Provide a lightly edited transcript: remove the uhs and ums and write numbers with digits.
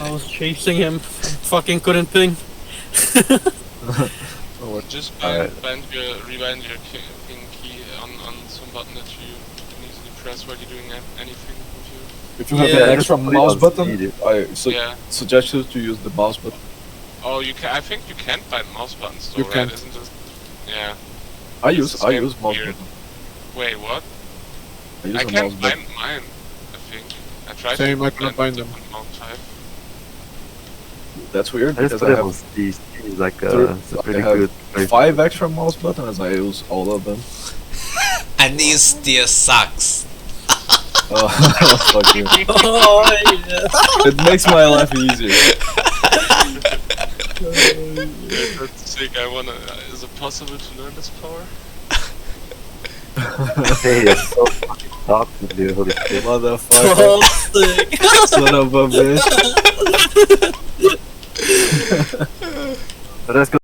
I was chasing him. Fucking couldn't ping. Just rebind your king key on some button that you can easily press while you're doing anything with you. If you have an extra mouse button, I suggest you to use the mouse button. Oh, you can. I think you can't bind mouse buttons though, You right? can't. Isn't it? Yeah. I use mouse button. Wait, what? I use I a mouse can't button. bind mine. I think I tried Same, to I cannot bind them. different mount type. That's weird I just because thought I it have, was these. It's like three- it's a pretty I have good. 5 extra mouse buttons. I use all of them. And this still sucks. Oh, fuck you. Oh yeah. It makes my life easier. Yeah, that's sick. I wanna. Is it possible to learn this power? Hey, it's so fucking toxic, dude. Holy shit. Motherfucker. Oh, sick. Son of a bitch. But let's go.